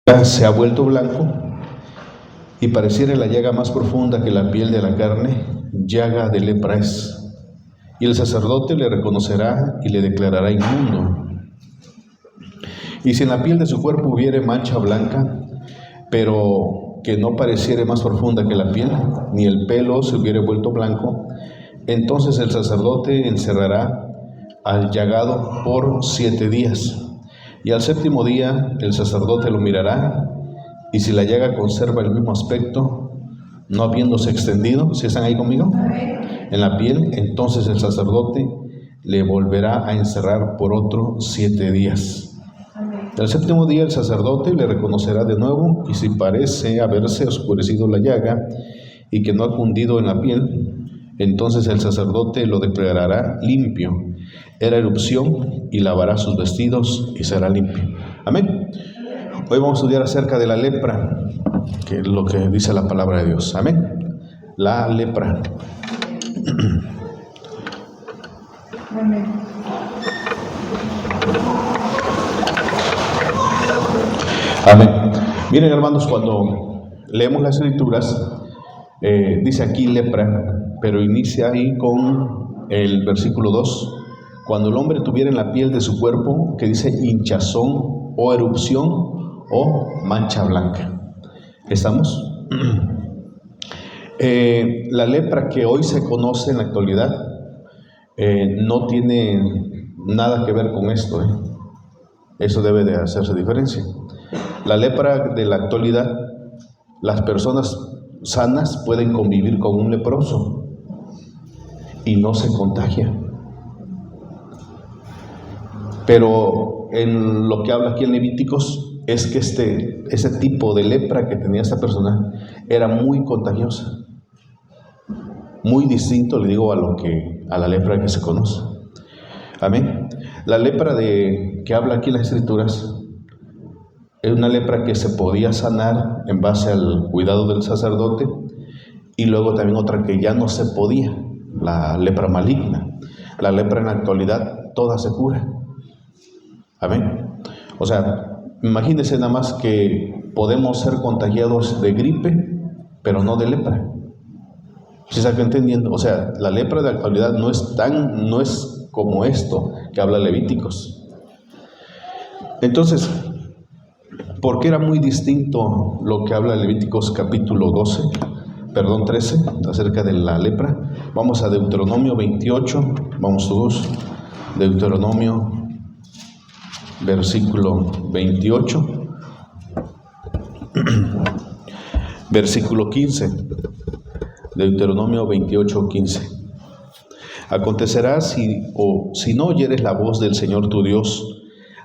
se ha vuelto blanco y pareciera la llaga más profunda que la piel de la carne, llaga de lepra es. Y el sacerdote le reconocerá y le declarará inmundo. Y si en la piel de su cuerpo hubiere mancha blanca, pero que no pareciere más profunda que la piel, ni el pelo se hubiere vuelto blanco, entonces el sacerdote encerrará al llagado por 7 días. Y al 7º día el sacerdote lo mirará, y si la llaga conserva el mismo aspecto, no habiéndose extendido, ¿si están ahí conmigo? En la piel, entonces el sacerdote le volverá a encerrar por otros 7 días. El 7º día el sacerdote le reconocerá de nuevo, y si parece haberse oscurecido la llaga y que no ha cundido en la piel, entonces el sacerdote lo declarará limpio. Era erupción, y lavará sus vestidos y será limpio. Amén. Hoy vamos a estudiar acerca de la lepra, que es lo que dice la palabra de Dios. Amén. La lepra. Amén. Amén. Miren, hermanos, cuando leemos las escrituras, dice aquí lepra, pero inicia ahí con el versículo 2. Cuando el hombre tuviera en la piel de su cuerpo, que dice hinchazón o erupción o mancha blanca. ¿Estamos? La lepra que hoy se conoce en la actualidad no tiene nada que ver con esto. Eso debe de hacerse diferencia. La lepra de la actualidad, las personas sanas pueden convivir con un leproso y no se contagia. Pero en lo que habla aquí en Levíticos es que ese tipo de lepra que tenía esta persona era muy contagiosa, muy distinto, le digo, a la lepra que se conoce. Amén. La lepra que habla aquí en las escrituras es una lepra que se podía sanar en base al cuidado del sacerdote, y luego también otra que ya no se podía, la lepra maligna. La lepra en la actualidad toda se cura. Amén. O sea, imagínense nada más que podemos ser contagiados de gripe, pero no de lepra. ¿Sí se está entendiendo? O sea, la lepra de la actualidad no es como esto que habla Levíticos. Entonces, ¿por qué era muy distinto lo que habla Levíticos capítulo 13, acerca de la lepra? Vamos a Deuteronomio 28, vamos todos, Deuteronomio versículo 28, versículo 15, Deuteronomio 28, 15. Acontecerá si no oyeres la voz del Señor tu Dios,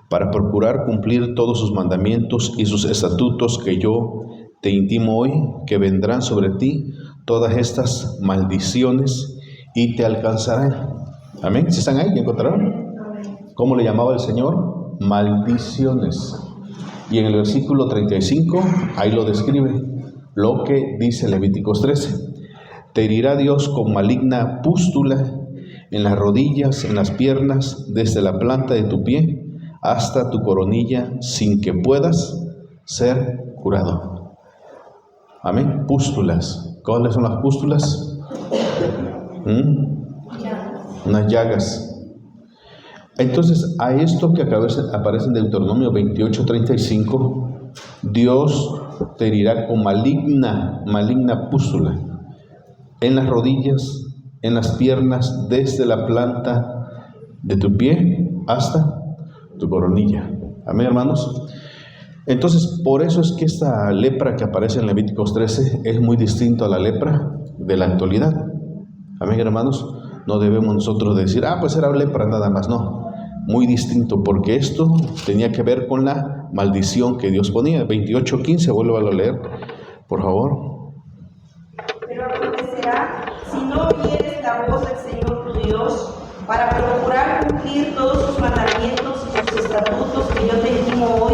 para procurar cumplir todos sus mandamientos y sus estatutos que yo te intimo hoy, que vendrán sobre ti todas estas maldiciones y te alcanzarán. Amén. ¿Sí están ahí? ¿Me encontraron? ¿Cómo le llamaba el Señor? Maldiciones. Y en el versículo 35, ahí lo describe, lo que dice Levíticos 13. Te herirá Dios con maligna pústula en las rodillas, en las piernas, desde la planta de tu pie hasta tu coronilla, sin que puedas ser curado. Amén. Pústulas. ¿Cuáles son las pústulas? Unas llagas. Entonces, a esto que aparece en Deuteronomio 28:35, Dios te herirá con maligna pústula en las rodillas, en las piernas, desde la planta de tu pie hasta tu coronilla. Amén, hermanos. Entonces, por eso es que esta lepra que aparece en Levíticos 13 es muy distinto a la lepra de la actualidad. Amén, hermanos. No debemos nosotros decir, pues era lepra nada más. No, muy distinto, porque esto tenía que ver con la maldición que Dios ponía. 28:15, vuelvo a leer, por favor. Pero acontecerá, si no oyes la voz del Señor tu Dios, para procurar cumplir todos sus mandamientos y sus estatutos que yo te intimo hoy,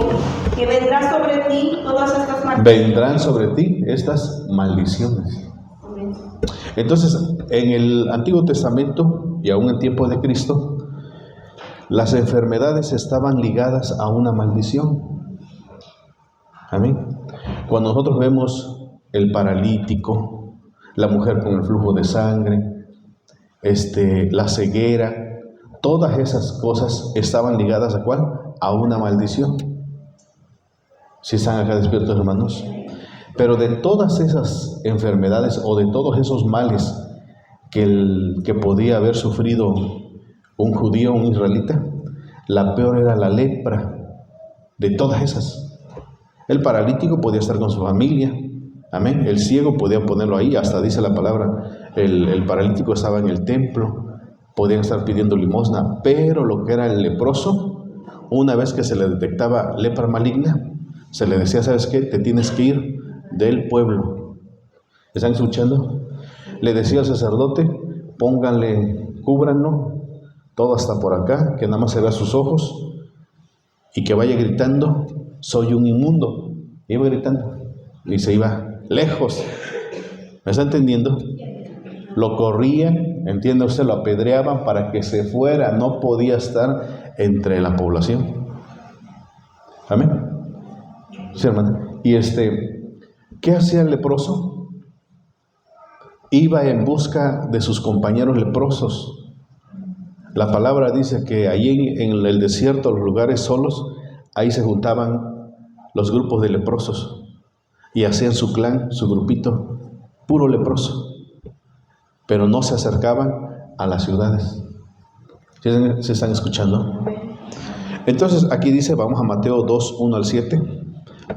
que vendrán sobre ti todas estas maldiciones. Vendrán sobre ti estas maldiciones. Amén. Entonces, en el Antiguo Testamento y aún en tiempo de Cristo, las enfermedades estaban ligadas a una maldición. Amén. Cuando nosotros vemos el paralítico, la mujer con el flujo de sangre, la ceguera, todas esas cosas estaban ligadas ¿a cuál? A una maldición. ¿Sí están acá despiertos, hermanos? Pero de todas esas enfermedades o de todos esos males que podía haber sufrido un judío, un israelita, la peor era la lepra. De todas esas, el paralítico podía estar con su familia, amén. El ciego podía ponerlo ahí, hasta dice la palabra, el paralítico estaba en el templo, podían estar pidiendo limosna, pero lo que era el leproso, una vez que se le detectaba lepra maligna, se le decía, ¿sabes qué? Te tienes que ir del pueblo. ¿Están escuchando? Le decía al sacerdote, pónganle, cúbranlo, todo hasta por acá, que nada más se vea sus ojos, y que vaya gritando, soy un inmundo. Iba gritando, y se iba lejos. ¿Me está entendiendo? Lo corrían, entiende usted, lo apedreaban para que se fuera, no podía estar entre la población. Amén. Sí, hermano. Y ¿qué hacía el leproso? Iba en busca de sus compañeros leprosos. La palabra dice que allí en el desierto, los lugares solos, ahí se juntaban los grupos de leprosos y hacían su clan, su grupito, puro leproso. Pero no se acercaban a las ciudades. ¿Se están escuchando? Entonces aquí dice, vamos a Mateo 2, 1 al 7.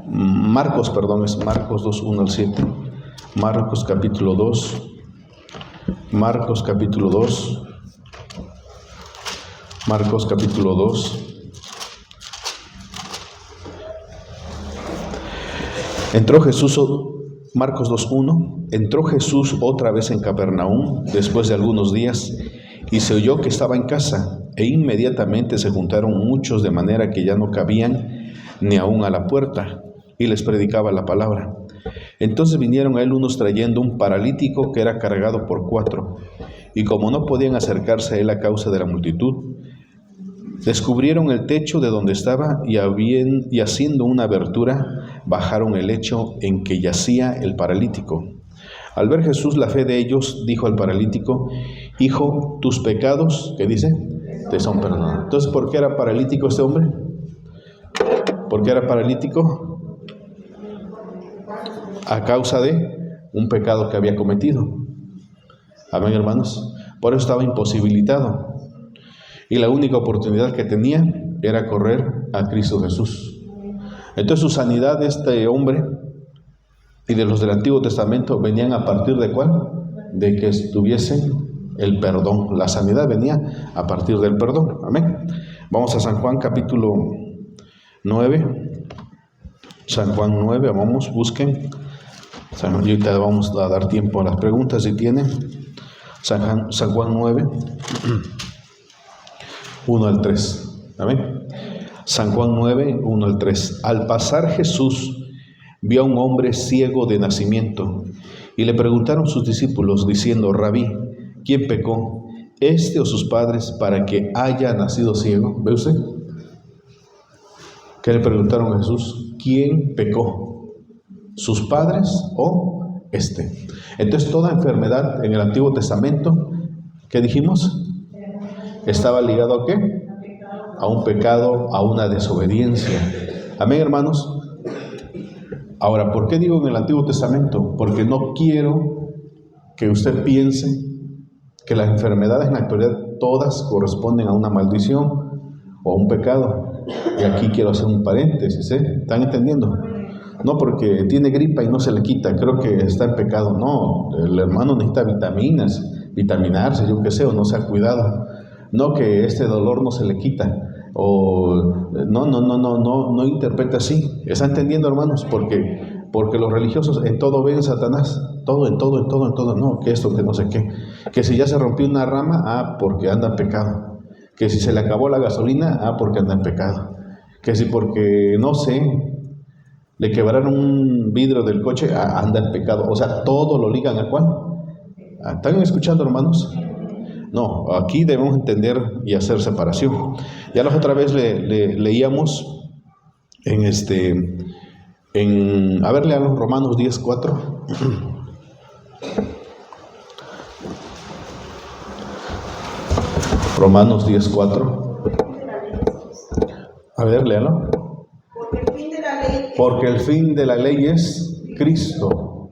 Marcos 2, 1 al 7. Marcos capítulo 2. Marcos capítulo 2. Marcos capítulo 2. Entró Jesús, Marcos 2:1, entró Jesús otra vez en Capernaum después de algunos días y se oyó que estaba en casa e inmediatamente se juntaron muchos de manera que ya no cabían ni aún a la puerta y les predicaba la palabra. Entonces vinieron a él unos trayendo un paralítico que era cargado por 4 y como no podían acercarse a él a causa de la multitud, descubrieron el techo de donde estaba y haciendo una abertura, bajaron el lecho en que yacía el paralítico. Al ver Jesús la fe de ellos, dijo al paralítico, hijo, tus pecados, ¿qué dice? Te son perdonados. Entonces, ¿por qué era paralítico este hombre? ¿Por qué era paralítico? A causa de un pecado que había cometido. Amén, hermanos. Por eso estaba imposibilitado. Y la única oportunidad que tenía era correr a Cristo Jesús. Entonces su sanidad de este hombre y de los del Antiguo Testamento venían a partir de ¿cuál? De que estuviesen el perdón. La sanidad venía a partir del perdón. Amén. Vamos a San Juan capítulo 9. San Juan 9, vamos, busquen. Y ahorita vamos a dar tiempo a las preguntas si tienen. San Juan 9. 1 al 3. Amén. San Juan 9, 1 al 3. Al pasar Jesús vio a un hombre ciego de nacimiento y le preguntaron sus discípulos diciendo, Rabí, ¿quién pecó, este o sus padres, para que haya nacido ciego? ¿Ve usted? ¿Qué le preguntaron a Jesús? ¿Quién pecó? ¿Sus padres o este? Entonces toda enfermedad en el Antiguo Testamento, ¿qué dijimos? ¿Estaba ligado a qué? A un pecado, a una desobediencia. Amén, hermanos. Ahora, ¿por qué digo en el Antiguo Testamento? Porque no quiero que usted piense que las enfermedades en la actualidad todas corresponden a una maldición o a un pecado. Y aquí quiero hacer un paréntesis, ¿eh? ¿Están entendiendo? No porque tiene gripa y no se le quita, creo que está en pecado. No, el hermano necesita vitaminas, vitaminarse, yo qué sé, o no se ha cuidado. No que este dolor no se le quita, o no interpreta así. ¿Está entendiendo, hermanos? Porque los religiosos en todo ven Satanás, en todo, no, que esto, que no sé qué. Que si ya se rompió una rama, porque anda en pecado. Que si se le acabó la gasolina, porque anda en pecado. Que si porque, no sé, le quebraron un vidrio del coche, anda en pecado. O sea, todo lo ligan ¿a cuál? ¿Están escuchando, hermanos? No, aquí debemos entender y hacer separación. Ya la otra vez leíamos en A ver, lean Romanos 10:4. Romanos 10:4. A ver, léalo. Porque el fin de la ley es Cristo.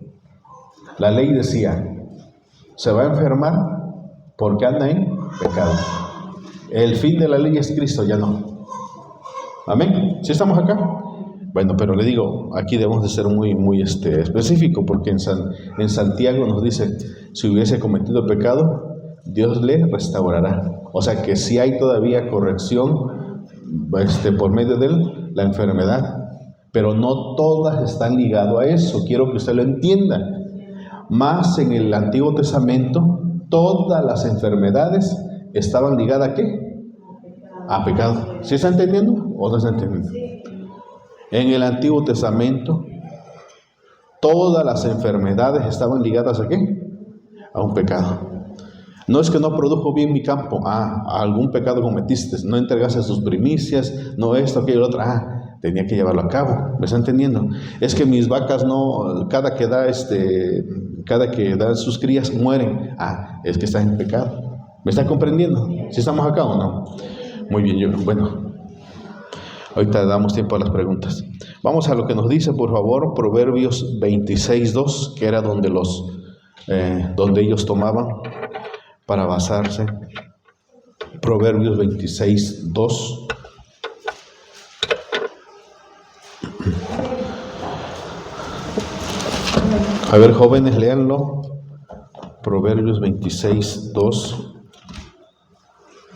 La ley decía, se va a enfermar porque anda en pecado. El fin de la ley es Cristo, ya no. Amén. ¿Sí estamos acá? Bueno, pero le digo, aquí debemos de ser muy específico, porque en Santiago nos dice, si hubiese cometido pecado, Dios le restaurará. O sea que si hay todavía corrección por medio de la enfermedad, pero no todas están ligadas a eso. Quiero que usted lo entienda. Más en el Antiguo Testamento, todas las enfermedades estaban ligadas ¿a qué? A pecado. ¿Sí está entendiendo o no está entendiendo? En el Antiguo Testamento, todas las enfermedades estaban ligadas ¿a qué? A un pecado. No es que no produjo bien mi campo, algún pecado cometiste, no entregaste sus primicias, no esto, aquello, lo otro, tenía que llevarlo a cabo. ¿Me está entendiendo? Es que mis vacas no, cada que dan sus crías mueren. Es que estás en pecado. ¿Me está comprendiendo? ¿Sí estamos acá o no? Muy bien, bueno. Ahorita damos tiempo a las preguntas. Vamos a lo que nos dice, por favor, Proverbios 26:2, que era donde ellos tomaban para basarse. Proverbios 26:2. A ver, jóvenes, léanlo. Proverbios 26:2.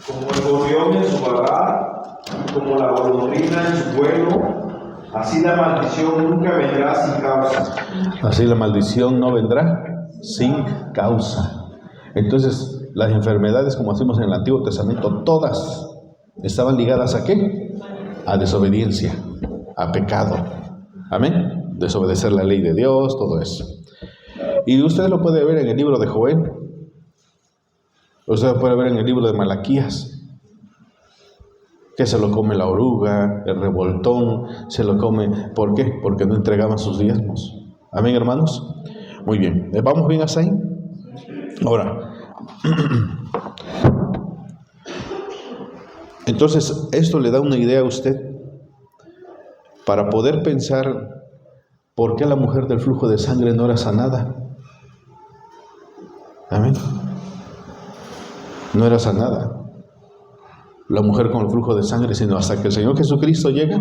Como el gorrión en su vagar, y como la golondrina en su vuelo, así la maldición nunca vendrá sin causa. Así la maldición no vendrá sin causa. Entonces, las enfermedades, como hacemos en el Antiguo Testamento, todas estaban ligadas ¿a qué? A desobediencia, a pecado. Amén. Desobedecer la ley de Dios, todo eso. Y usted lo puede ver en el libro de Joel. Usted lo puede ver en el libro de Malaquías. Que se lo come la oruga, el revoltón, se lo come. ¿Por qué? Porque no entregaban sus diezmos. Amén, hermanos. Muy bien. ¿Vamos bien hasta ahí? Ahora, entonces esto le da una idea a usted para poder pensar por qué la mujer del flujo de sangre no era sanada. Amén. No era sanada la mujer con el flujo de sangre, sino hasta que el Señor Jesucristo llega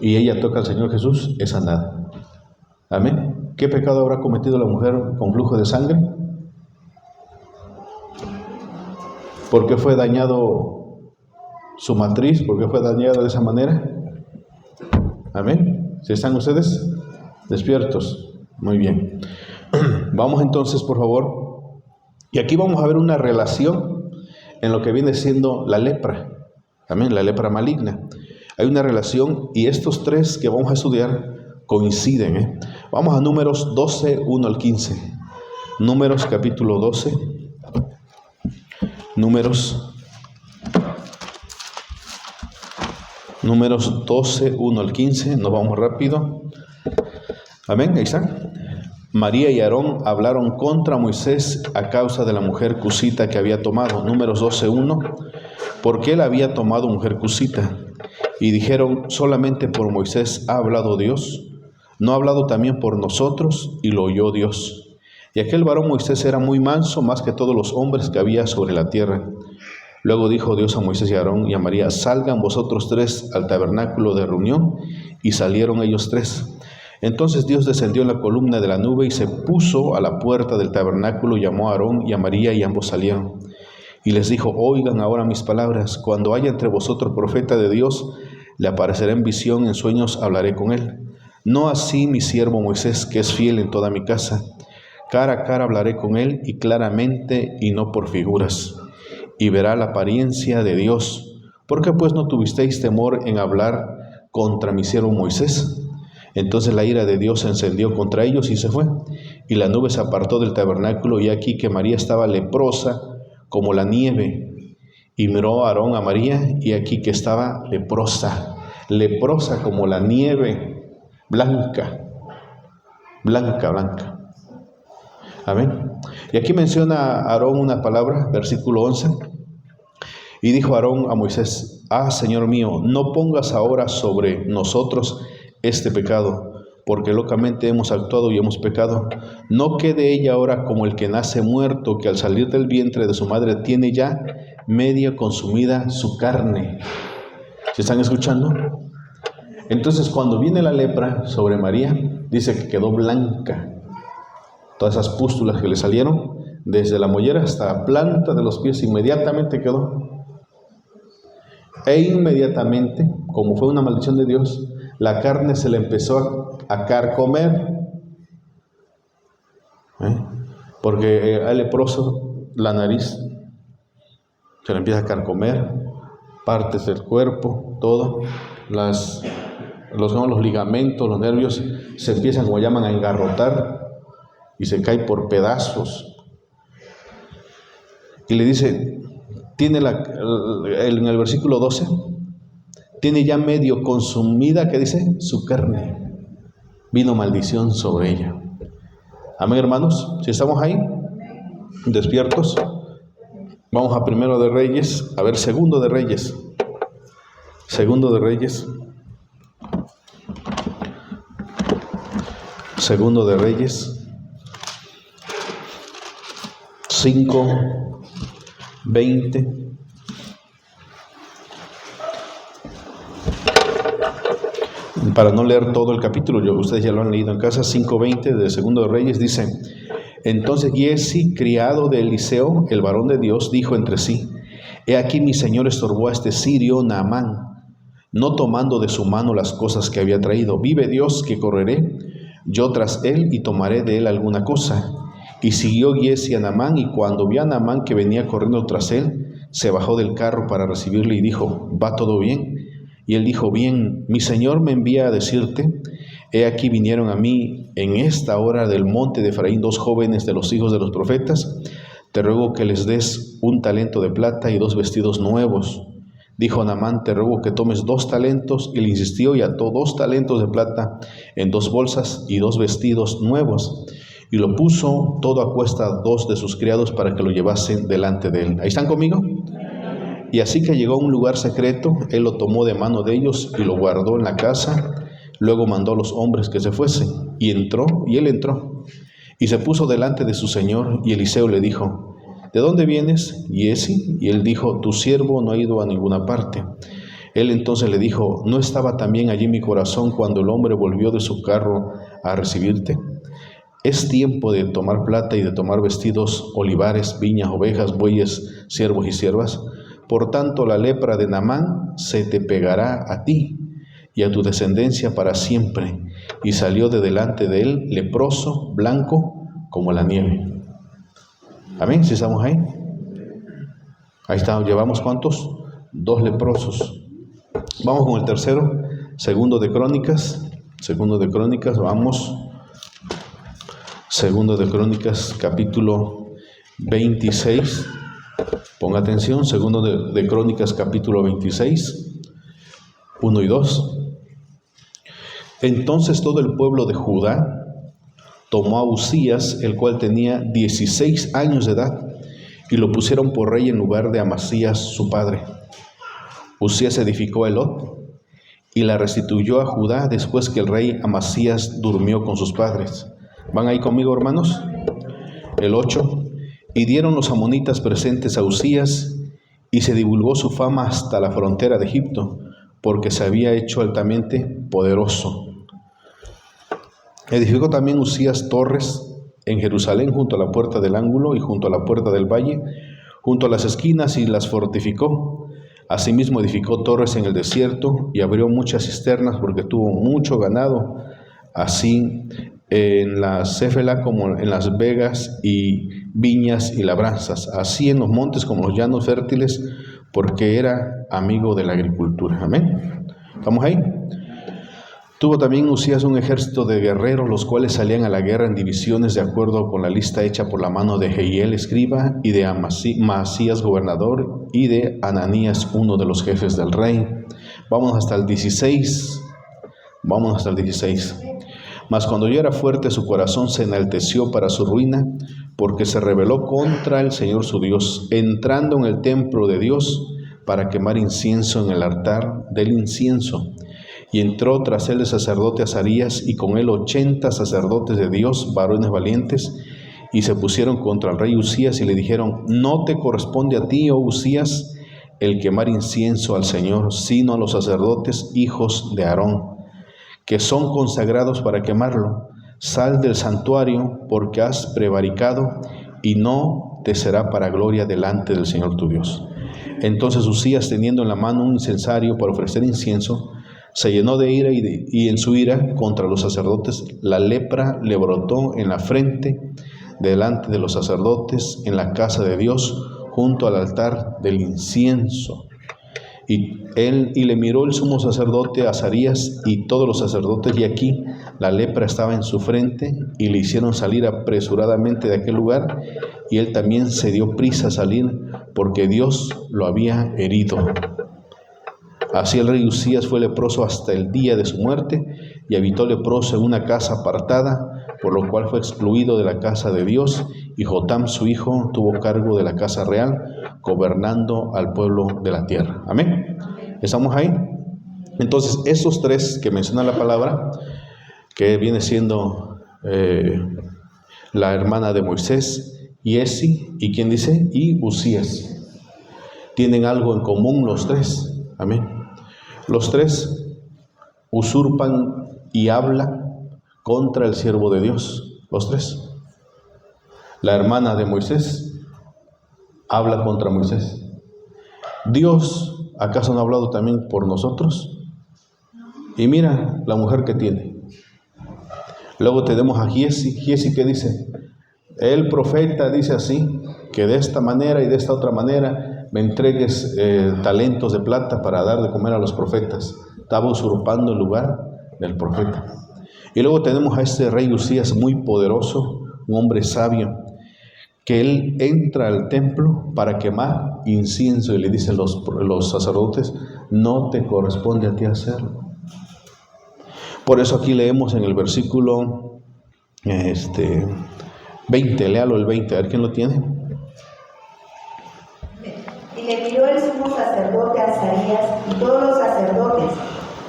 y ella toca al Señor Jesús, es sanada. Amén. ¿Qué pecado habrá cometido la mujer con flujo de sangre? ¿Por qué fue dañado su matriz? ¿Por qué fue dañada de esa manera? Amén. ¿Sí están ustedes despiertos? Muy bien. Vamos entonces, por favor. Y aquí vamos a ver una relación en lo que viene siendo la lepra. Amén, la lepra maligna. Hay una relación y estos tres que vamos a estudiar coinciden. Vamos a Números 12, 1 al 15. Números capítulo 12. Números 12, 1 al 15. Nos vamos rápido. Amén, ahí está. María y Aarón hablaron contra Moisés a causa de la mujer cusita que había tomado. Números 12, 1. Porque él había tomado mujer cusita. Y dijeron, solamente por Moisés ha hablado Dios. ¿No ha hablado también por nosotros? Y lo oyó Dios. Y aquel varón Moisés era muy manso, más que todos los hombres que había sobre la tierra. Luego dijo Dios a Moisés y a Aarón y a María, salgan vosotros tres al tabernáculo de reunión. Y salieron ellos tres. Entonces Dios descendió en la columna de la nube y se puso a la puerta del tabernáculo, llamó a Aarón y a María y ambos salieron. Y les dijo, oigan ahora mis palabras, cuando haya entre vosotros profeta de Dios, le aparecerá en visión, en sueños hablaré con él. No así mi siervo Moisés, que es fiel en toda mi casa. Cara a cara hablaré con él y claramente y no por figuras. Y verá la apariencia de Dios. ¿Por qué pues no tuvisteis temor en hablar contra mi siervo Moisés? Entonces la ira de Dios se encendió contra ellos y se fue. Y la nube se apartó del tabernáculo y aquí que María estaba leprosa como la nieve. Y miró a Aarón a María y aquí que estaba leprosa. leprosa como la nieve, blanca. Amén. Y aquí menciona a Aarón una palabra, versículo 11. Y dijo Aarón a Moisés: Señor mío, no pongas ahora sobre nosotros este pecado, porque locamente hemos actuado y hemos pecado. No quede ella ahora como el que nace muerto, que al salir del vientre de su madre tiene ya media consumida su carne. ¿Se están escuchando? Entonces, cuando viene la lepra sobre María, dice que quedó blanca. Todas esas pústulas que le salieron, desde la mollera hasta la planta de los pies, inmediatamente quedó. E inmediatamente, como fue una maldición de Dios, la carne se le empezó a carcomer. Porque al leproso, la nariz se le empieza a carcomer, partes del cuerpo, todo, los ligamentos, los nervios se empiezan, como llaman, a engarrotar y se cae por pedazos. Y le dice, tiene en el versículo 12, tiene ya medio consumida, ¿qué dice? Su carne. Vino maldición sobre ella. Amén, hermanos. Si estamos ahí, despiertos, vamos a Primero de Reyes, a ver, Segundo de Reyes. Segundo de Reyes. Segundo de Reyes 5:20. Para no leer todo el capítulo, ustedes ya lo han leído en casa. 5:20 de Segundo de Reyes dice: Entonces Giezi, criado de Eliseo, el varón de Dios, dijo entre sí: He aquí mi señor estorbó a este sirio Naamán, no tomando de su mano las cosas que había traído. Vive Dios que correré yo tras él y tomaré de él alguna cosa. Y siguió Giezi a Naamán, y cuando vio a Naamán que venía corriendo tras él, se bajó del carro para recibirle y dijo: ¿Va todo bien? Y él dijo: Bien, mi señor me envía a decirte: he aquí vinieron a mí en esta hora del monte de Efraín 2 jóvenes de los hijos de los profetas. Te ruego que les des 1 talento de plata y 2 vestidos nuevos. Dijo Naamán: te ruego que tomes 2 talentos. Y le insistió y ató 2 talentos de plata en 2 bolsas y 2 vestidos nuevos. Y lo puso todo a cuesta a 2 de sus criados para que lo llevasen delante de él. ¿Ahí están conmigo? Y así que llegó a un lugar secreto, él lo tomó de mano de ellos y lo guardó en la casa. Luego mandó a los hombres que se fuesen. Y él entró y se puso delante de su señor. Y Eliseo le dijo: ¿de dónde vienes, Giezi? Y él dijo: tu siervo no ha ido a ninguna parte. Él entonces le dijo: ¿no estaba también allí mi corazón cuando el hombre volvió de su carro a recibirte? Es tiempo de tomar plata y de tomar vestidos, olivares, viñas, ovejas, bueyes, siervos y siervas. Por tanto, la lepra de Naamán se te pegará a ti y a tu descendencia para siempre. Y salió de delante de él leproso, blanco como la nieve. Amén. ¿Sí estamos ahí? Ahí estamos. ¿Llevamos cuántos? 2 leprosos. Vamos con el tercero. Segundo de Crónicas, vamos. Segundo de Crónicas, capítulo 26. Ponga atención, Segundo de Crónicas, capítulo 26, 1 y 2. Entonces todo el pueblo de Judá tomó a Uzías, el cual tenía 16 años de edad, y lo pusieron por rey en lugar de Amasías su padre. Uzías edificó Elot y la restituyó a Judá después que el rey Amasías durmió con sus padres. ¿Van ahí conmigo, hermanos? El 8. Y dieron los amonitas presentes a Uzías, y se divulgó su fama hasta la frontera de Egipto, porque se había hecho altamente poderoso. Edificó también Uzías torres en Jerusalén, junto a la puerta del ángulo y junto a la puerta del valle, junto a las esquinas, y las fortificó. Asimismo edificó torres en el desierto y abrió muchas cisternas, porque tuvo mucho ganado, así en la Céfela como en las vegas y viñas y labranzas, así en los montes como en los llanos fértiles, porque era amigo de la agricultura. Amén. ¿Estamos ahí? Tuvo también Uzías un ejército de guerreros, los cuales salían a la guerra en divisiones de acuerdo con la lista hecha por la mano de Jehiel escriba, y de Maasías gobernador, y de Ananías uno de los jefes del rey. Vámonos hasta el 16. Vámonos hasta el 16. Mas cuando ya era fuerte, su corazón se enalteció para su ruina, porque se rebeló contra el Señor su Dios, entrando en el templo de Dios para quemar incienso en el altar del incienso. Y entró tras él el sacerdote Azarías, y con él 80 sacerdotes de Dios, varones valientes, y se pusieron contra el rey Usías y le dijeron: no te corresponde a ti, oh Usías, el quemar incienso al Señor, sino a los sacerdotes hijos de Aarón, que son consagrados para quemarlo. Sal del santuario, porque has prevaricado, y no te será para gloria delante del Señor tu Dios. Entonces Usías, teniendo en la mano un incensario para ofrecer incienso, se llenó de ira y en su ira contra los sacerdotes la lepra le brotó en la frente delante de los sacerdotes en la casa de Dios, junto al altar del incienso. Y le miró el sumo sacerdote Azarías y todos los sacerdotes, y aquí la lepra estaba en su frente, y le hicieron salir apresuradamente de aquel lugar, y él también se dio prisa a salir, porque Dios lo había herido. Así el rey Usías fue leproso hasta el día de su muerte, y habitó leproso en una casa apartada, por lo cual fue excluido de la casa de Dios, y Jotam su hijo tuvo cargo de la casa real, gobernando al pueblo de la tierra. Amén. ¿Estamos ahí? Entonces, esos tres que menciona la palabra, que viene siendo la hermana de Moisés, Yesi, y ¿quién dice? Y Usías. Tienen algo en común los tres. Amén. Los tres usurpan y hablan contra el siervo de Dios. Los tres. La hermana de Moisés habla contra Moisés. Dios, ¿acaso no ha hablado también por nosotros? Y mira la mujer que tiene. Luego tenemos a Giesi. Giesi, ¿qué dice? El profeta dice así, que de esta manera y de esta otra manera me entregues talentos de plata para dar de comer a los profetas. Estaba usurpando el lugar del profeta. Y luego tenemos a este rey Usías muy poderoso, un hombre sabio, que él entra al templo para quemar incienso y le dicen los sacerdotes: no te corresponde a ti hacerlo. Por eso aquí leemos en el versículo 20, léalo el 20, a ver quién lo tiene. Y le miró el sumo sacerdote Azarías y todos los sacerdotes,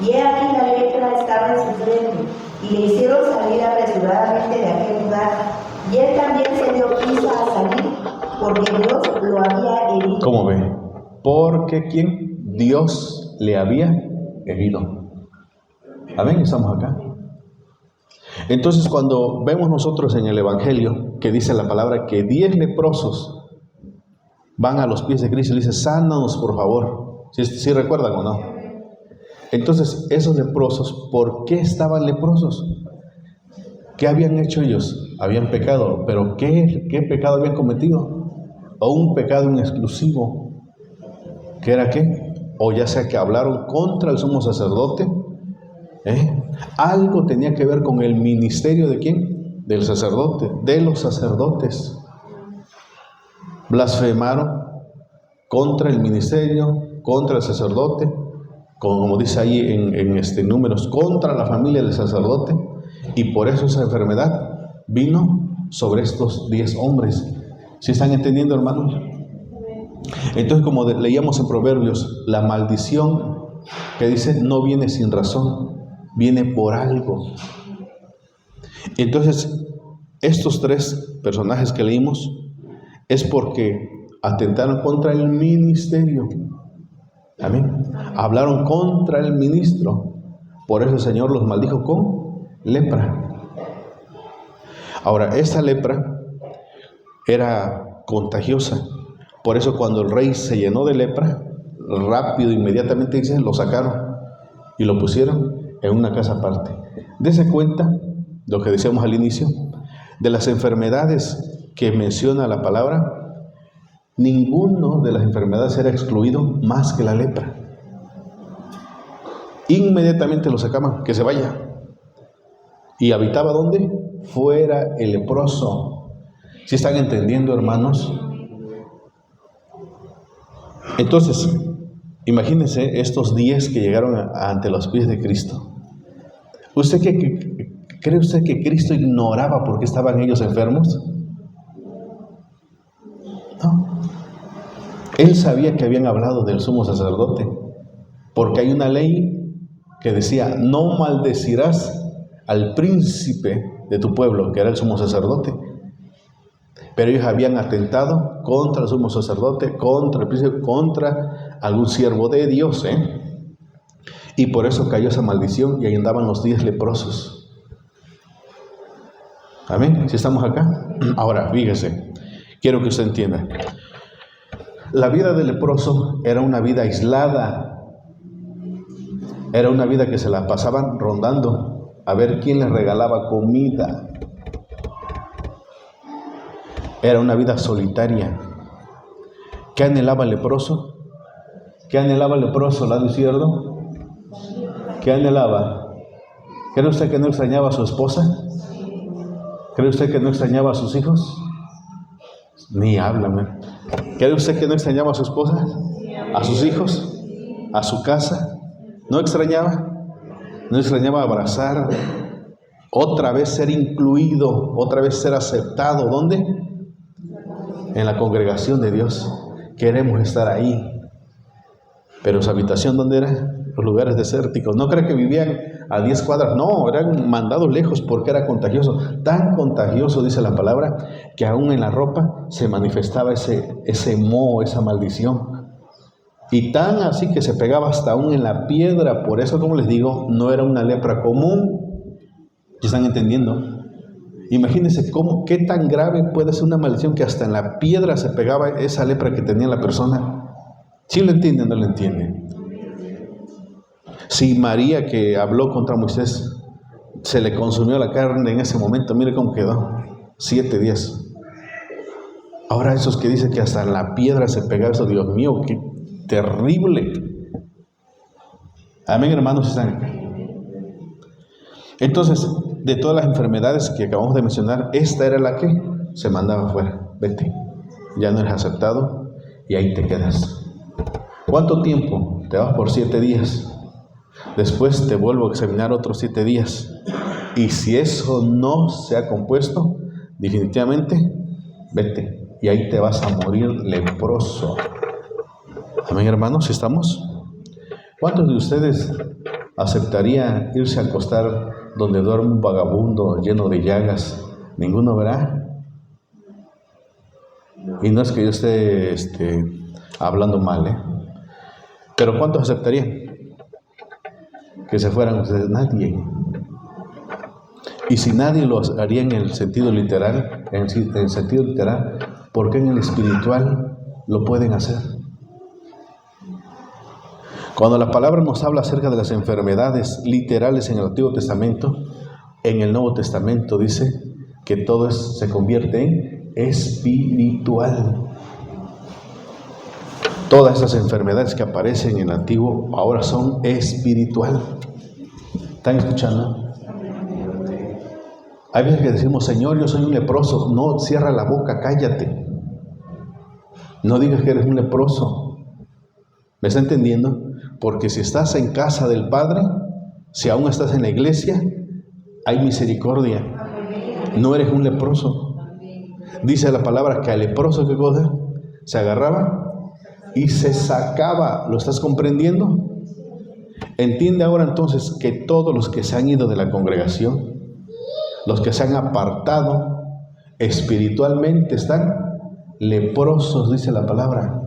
y he aquí la lepra estaba en su frente, y le hicieron salir apresuradamente de aquel lugar, y él también se dio prisa a salir, porque Dios lo había herido. ¿Cómo ve? Porque ¿quién? Dios le había herido. Amén, estamos acá. Entonces, cuando vemos nosotros en el Evangelio que dice la palabra que 10 leprosos van a los pies de Cristo y le dicen: sánanos por favor. ¿Sí recuerdan o no? Entonces, esos leprosos, ¿por qué estaban leprosos? ¿Qué habían hecho ellos? Habían pecado, pero ¿qué pecado habían cometido? O un pecado en exclusivo. ¿Qué era qué? O ya sea que hablaron contra el sumo sacerdote. Algo tenía que ver con el ministerio ¿de quién? Del sacerdote, de los sacerdotes. Blasfemaron contra el ministerio, contra el sacerdote, como dice ahí en Números, contra la familia del sacerdote, y por eso esa enfermedad vino sobre estos 10 hombres. ¿Sí están entendiendo, hermanos? Entonces, como leíamos en Proverbios, la maldición que dice no viene sin razón, viene por algo. Entonces, estos 3 personajes que leímos es porque atentaron contra el ministerio. Amén. Hablaron contra el ministro. Por eso el Señor los maldijo con lepra. Ahora, esta lepra era contagiosa. Por eso cuando el rey se llenó de lepra, rápido, inmediatamente dice, lo sacaron y lo pusieron en una casa aparte. Dese cuenta, lo que decíamos al inicio, de las enfermedades que menciona la palabra, ninguno de las enfermedades era excluido más que la lepra. Inmediatamente lo sacaban, que se vaya. ¿Y habitaba dónde? Fuera el leproso. ¿Sí están entendiendo, hermanos? Entonces, Imagínense estos 10 que llegaron ante los pies de Cristo. ¿Cree usted que Cristo ignoraba por qué estaban ellos enfermos? No. Él sabía que habían hablado del sumo sacerdote, porque hay una ley que decía: no maldecirás al príncipe de tu pueblo, que era el sumo sacerdote. Pero ellos habían atentado contra el sumo sacerdote, contra el príncipe, contra algún siervo de Dios, y por eso cayó esa maldición y ahí andaban los 10 leprosos. Amén. ¿Sí estamos acá? Ahora, fíjese, quiero que usted entienda. La vida del leproso era una vida aislada. Era una vida que se la pasaban rondando a ver quién les regalaba comida. Era una vida solitaria. ¿Qué anhelaba el leproso? ¿Qué anhelaba el leproso, lado izquierdo? ¿Qué anhelaba? ¿Cree usted que no extrañaba a su esposa? ¿Cree usted que no extrañaba a sus hijos? Ni háblame. ¿Cree usted que no extrañaba a su esposa? ¿A sus hijos? ¿A su casa? ¿No extrañaba? ¿No extrañaba abrazar? Otra vez ser incluido, otra vez ser aceptado. ¿Dónde? En la congregación de Dios. Queremos estar ahí. Pero su habitación, ¿dónde era? Los lugares desérticos. No cree que vivían a 10 cuadras. No, eran mandados lejos porque era contagioso. Tan contagioso, dice la palabra, que aún en la ropa se manifestaba ese moho, esa maldición. Y tan así que se pegaba hasta aún en la piedra. Por eso, como les digo, no era una lepra común. ¿Están entendiendo? Imagínense qué tan grave puede ser una maldición que hasta en la piedra se pegaba esa lepra que tenía la persona. ¿Sí lo entienden o no lo entienden? Si María, que habló contra Moisés, se le consumió la carne en ese momento, mire cómo quedó, 7 días. Ahora esos que dicen que hasta en la piedra se pegaba eso, Dios mío, qué terrible. Amén, hermanos, están acá. Entonces, de todas las enfermedades que acabamos de mencionar, esta era la que se mandaba afuera. Vete, ya no eres aceptado y ahí te quedas. ¿Cuánto tiempo? Te vas por 7 días. Después te vuelvo a examinar otros 7 días. Y si eso no se ha compuesto, definitivamente, vete. Y ahí te vas a morir leproso. Amén, hermanos, ¿estamos? ¿Cuántos de ustedes aceptarían irse a acostar donde duerme un vagabundo lleno de llagas? Ninguno, ¿verdad? Y no es que yo esté hablando mal, pero ¿cuántos aceptarían que se fueran ustedes? Nadie. Y si nadie lo haría en el sentido literal, ¿por qué en el espiritual lo pueden hacer? Cuando la palabra nos habla acerca de las enfermedades literales en el Antiguo Testamento, en el Nuevo Testamento dice que todo se convierte en espiritual. Todas esas enfermedades que aparecen en el Antiguo ahora son espiritual. ¿Están escuchando? Hay veces que decimos: Señor, yo soy un leproso. No, cierra la boca, cállate. No digas que eres un leproso. ¿Me está entendiendo? Porque si estás en casa del Padre, si aún estás en la iglesia, hay misericordia. No eres un leproso. Dice la palabra que al leproso, ¿qué cosa? Se agarraba y se sacaba. ¿Lo estás comprendiendo? Entiende ahora entonces que todos los que se han ido de la congregación, los que se han apartado espiritualmente, están leprosos, dice la palabra.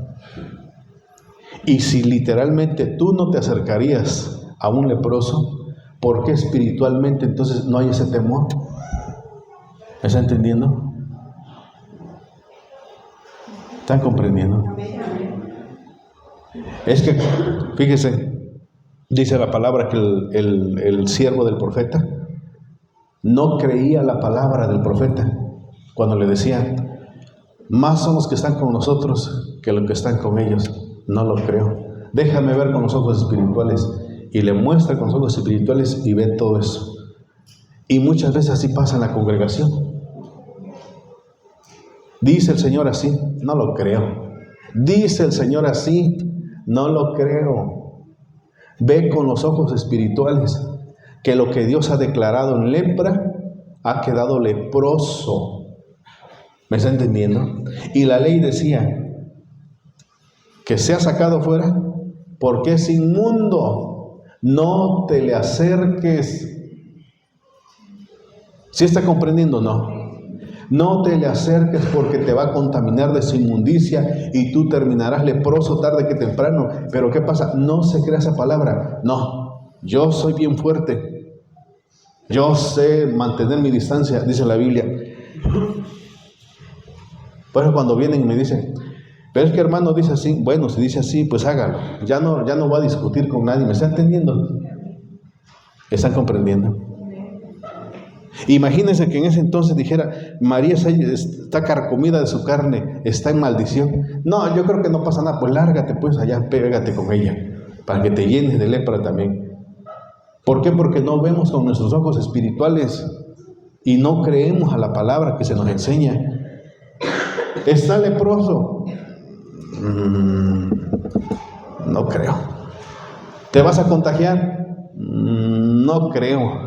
Y si literalmente tú no te acercarías a un leproso, ¿por qué espiritualmente entonces no hay ese temor? ¿Me está entendiendo? ¿Están comprendiendo? Es que, fíjese, dice la palabra que el siervo del profeta no creía la palabra del profeta cuando le decía: más son los que están con nosotros que los que están con ellos. No lo creo. Déjame ver con los ojos espirituales. Y le muestra con los ojos espirituales y ve todo eso. Y muchas veces así pasa en la congregación. Dice el Señor así, no lo creo. Dice el Señor así, No lo creo. Ve con los ojos espirituales que lo que Dios ha declarado en lepra ha quedado leproso. ¿Me está entendiendo? Y la ley decía que sea sacado fuera porque es inmundo. No te le acerques. ¿Sí está comprendiendo? No. No te le acerques porque te va a contaminar de su inmundicia y tú terminarás leproso tarde que temprano. Pero ¿qué pasa? No se crea esa palabra. No, yo soy bien fuerte. Yo sé mantener mi distancia, dice la Biblia. Por eso cuando vienen y me dicen, pero es que hermano dice así, bueno, si dice así, pues hágalo. Ya no voy a discutir con nadie. ¿Me está entendiendo? ¿Están comprendiendo? Imagínense que en ese entonces dijera, María está carcomida de su carne, está en maldición. No, yo creo que no pasa nada, pues lárgate pues allá, pégate con ella, para que te llenes de lepra también. ¿Por qué? Porque no vemos con nuestros ojos espirituales y no creemos a la palabra que se nos enseña. ¿Está leproso? No creo. ¿Te vas a contagiar? No creo.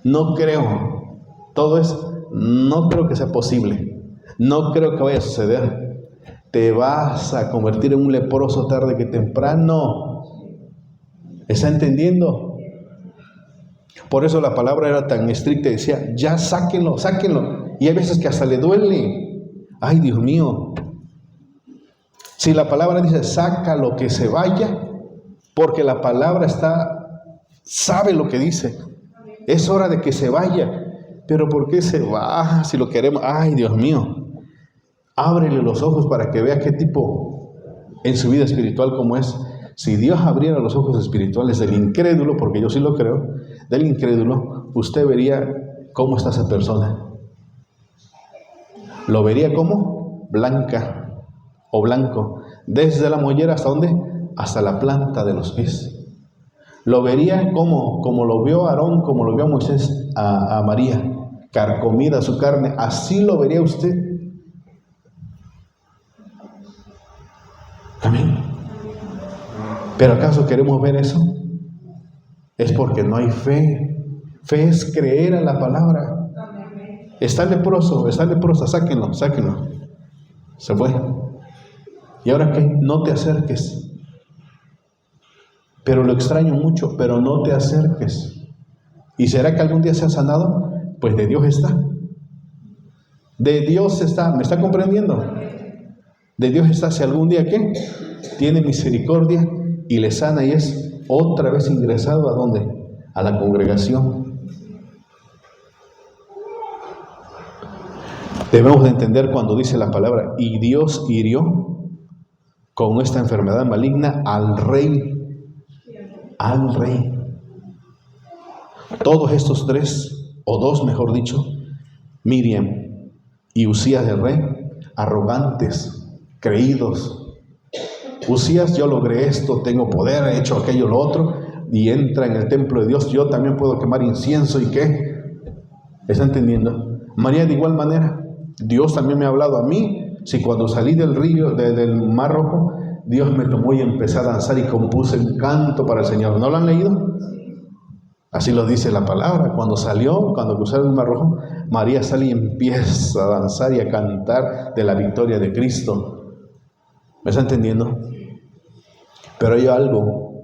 No creo. Todo es, no creo que sea posible. No creo que vaya a suceder. Te vas a convertir en un leproso tarde que temprano. ¿Está entendiendo? Por eso la palabra era tan estricta. Decía, ya sáquenlo, sáquenlo. Y hay veces que hasta le duele. Ay, Dios mío. Si la palabra dice, sácalo, que se vaya, porque la palabra sabe lo que dice. Es hora de que se vaya. Pero ¿por qué se va? Si lo queremos. Ay, Dios mío. Ábrele los ojos para que vea qué tipo en su vida espiritual como es. Si Dios abriera los ojos espirituales del incrédulo, porque yo sí lo creo, del incrédulo, usted vería cómo está esa persona. Lo vería como blanca o blanco. Desde la mollera hasta ¿dónde? Hasta la planta de los pies. Lo vería como lo vio Aarón, como lo vio Moisés a María, carcomida su carne. Así lo vería usted. Amén. ¿Pero acaso queremos ver eso? Es porque no hay fe. Fe es creer a la palabra. Está leprosa, sáquenlo, sáquenlo. Se fue. ¿Y ahora qué? No te acerques. Pero lo extraño mucho, pero no te acerques. ¿Y será que algún día sea sanado? Pues de Dios está. De Dios está. ¿Me está comprendiendo? De Dios está. Si algún día ¿qué? Tiene misericordia y le sana y es otra vez ingresado ¿a dónde? A la congregación. Debemos de entender cuando dice la palabra, y Dios hirió con esta enfermedad maligna al rey. Al rey. Todos estos tres, o dos mejor dicho, Miriam y Usías del rey, arrogantes, creídos. Usías, yo logré esto, tengo poder, he hecho aquello, lo otro, y entra en el templo de Dios, yo también puedo quemar incienso y qué. ¿Está entendiendo? María de igual manera, Dios también me ha hablado a mí. Si cuando salí del río, del Mar Rojo, Dios me tomó y empecé a danzar y compuse un canto para el Señor. ¿No lo han leído? Así lo dice la palabra. Cuando cruzaron el Mar Rojo, María sale y empieza a danzar y a cantar de la victoria de Cristo. ¿Me está entendiendo? Pero hay algo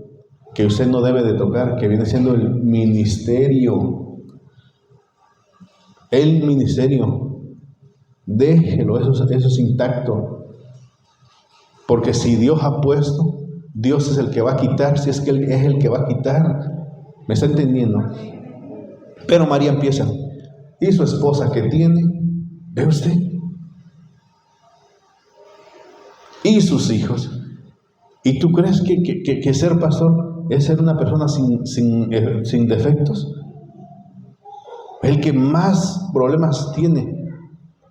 que usted no debe de tocar, que viene siendo el ministerio. El ministerio. Déjelo, eso es intacto. Porque si Dios ha puesto, Dios es el que va a quitar, si es que Él es el que va a quitar. ¿Me está entendiendo? Pero María empieza. ¿Y su esposa que tiene? ¿Ve usted? ¿Y sus hijos? ¿Y tú crees que ser pastor es ser una persona sin defectos? El que más problemas tiene.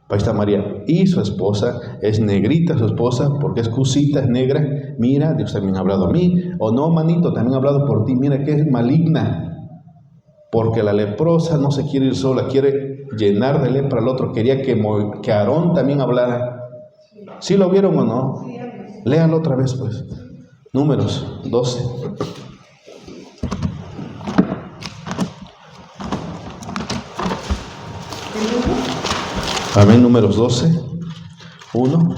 Ahí está María. Y su esposa es negrita, su esposa, porque es cusita, es negra. Mira, Dios también ha hablado a mí. O no, manito, también ha hablado por ti. Mira que es maligna. Porque la leprosa no se quiere ir sola, quiere llenar de lepra al otro. Quería que Aarón también hablara. ¿Sí lo vieron o no? Léanlo otra vez, pues. Números 12. Amén, Números 12, 1.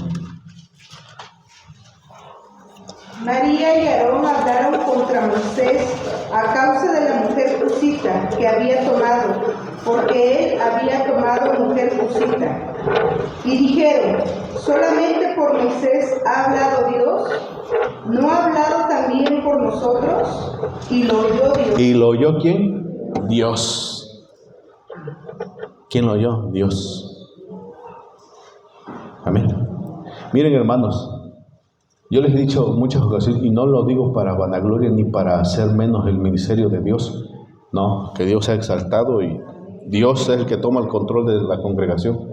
María y Aarón hablaron contra Moisés a causa de la mujer cusita que había tomado, porque él había tomado mujer cusita. Y dijeron: ¿solamente por Moisés ha hablado Dios? ¿No ha hablado también por nosotros? Y lo oyó Dios. ¿Y lo oyó quién? Dios. ¿Quién lo oyó? Dios. Amén. Miren, hermanos, yo les he dicho en muchas ocasiones, y no lo digo para vanagloria ni para hacer menos el ministerio de Dios. No, que Dios sea exaltado y Dios es el que toma el control de la congregación.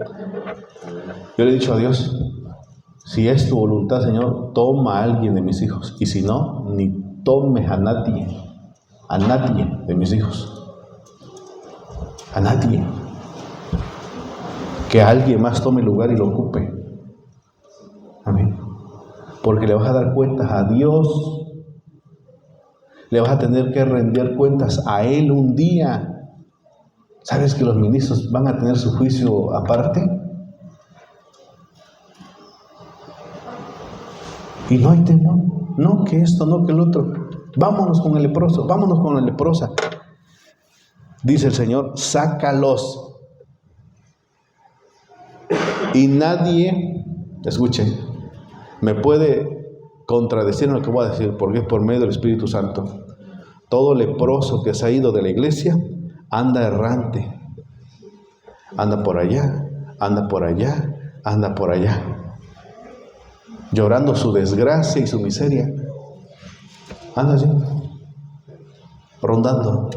Yo le he dicho a Dios: si es tu voluntad, Señor, toma a alguien de mis hijos. Y si no, ni tomes a nadie de mis hijos. A nadie. Que alguien más tome el lugar y lo ocupe. Amén. Porque le vas a dar cuentas a Dios. Le vas a tener que rendir cuentas a Él un día. ¿Sabes que los ministros van a tener su juicio aparte? Y no hay temor. No que esto, no que el otro. Vámonos con el leproso, vámonos con la leprosa. Dice el Señor: sácalos. Y nadie, escuchen, me puede contradecir en lo que voy a decir, porque es por medio del Espíritu Santo. Todo leproso que se ha ido de la iglesia anda errante. Anda por allá, anda por allá, anda por allá. Llorando su desgracia y su miseria. Anda así, rondando.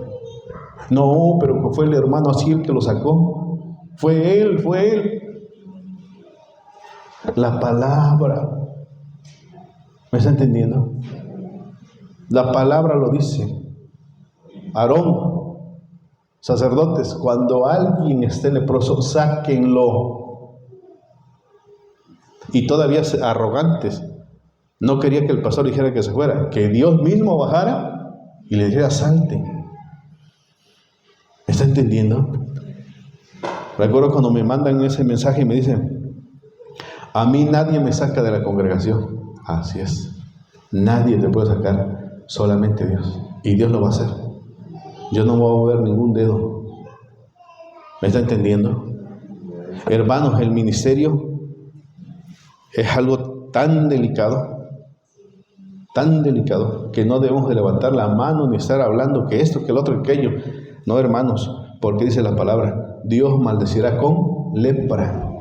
No, pero fue el hermano así el que lo sacó. Fue él, fue él. La palabra, ¿me está entendiendo? La palabra lo dice. Aarón, sacerdotes, cuando alguien esté leproso, sáquenlo. Y todavía arrogantes, no quería que el pastor dijera que se fuera, que Dios mismo bajara y le dijera: salte. ¿Me está entendiendo? Recuerdo cuando me mandan ese mensaje y me dicen: a mí nadie me saca de la congregación. Así es. Nadie te puede sacar, solamente Dios. Y Dios lo va a hacer. Yo no voy a mover ningún dedo. ¿Me está entendiendo? Hermanos, el ministerio es algo tan delicado, que no debemos de levantar la mano ni estar hablando que esto, que el otro, que aquello. No, hermanos, porque dice la palabra: Dios maldecirá con lepra.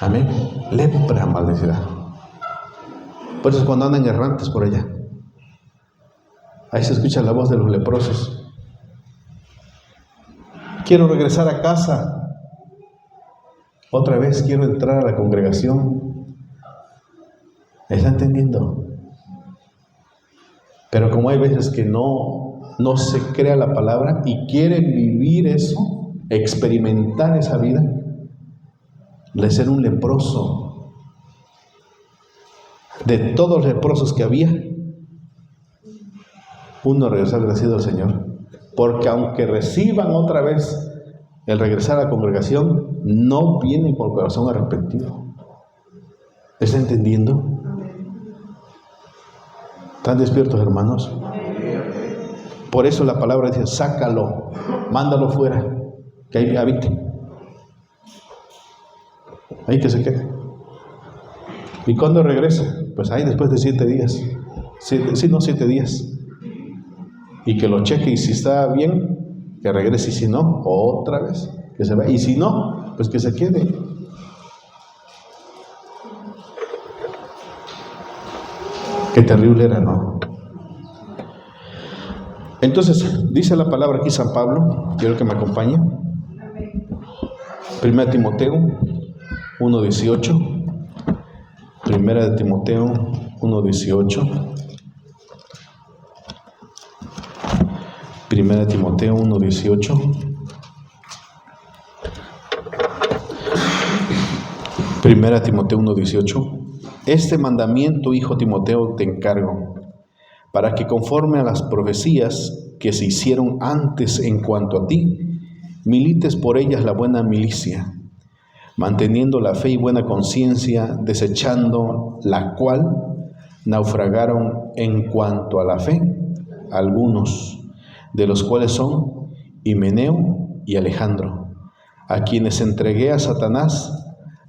Amén. Lepra maldecirá. Por eso cuando andan errantes por allá, ahí se escucha la voz de los leprosos: quiero regresar a casa. Otra vez quiero entrar a la congregación. ¿Me está entendiendo? Pero como hay veces que no se crea la palabra y quieren vivir eso, experimentar esa vida de ser un leproso. De todos los leprosos que había, uno regresó agradecido al Señor, porque aunque reciban otra vez el regresar a la congregación, no vienen con el corazón arrepentido. ¿Está entendiendo? ¿Están despiertos, hermanos? Por eso la palabra dice: sácalo, mándalo fuera, que ahí habite. Ahí que se quede. ¿Y cuándo regresa? Pues ahí después de 7 días. 7 días. Y que lo cheque, y si está bien, que regrese, y si no, otra vez, que se vaya. Y si no, pues que se quede. Qué terrible era, ¿no? Entonces, dice la palabra aquí San Pablo, quiero que me acompañe. 1 Timoteo 1:18. 1 Timoteo 1:18. 1 Timoteo 1:18. 1 Timoteo 1:18. este mandamiento, hijo Timoteo, te encargo, para que conforme a las profecías que se hicieron antes en cuanto a ti, milites por ellas la buena milicia, manteniendo la fe y buena conciencia, desechando la cual naufragaron en cuanto a la fe algunos, de los cuales son Himeneo y Alejandro, a quienes entregué a Satanás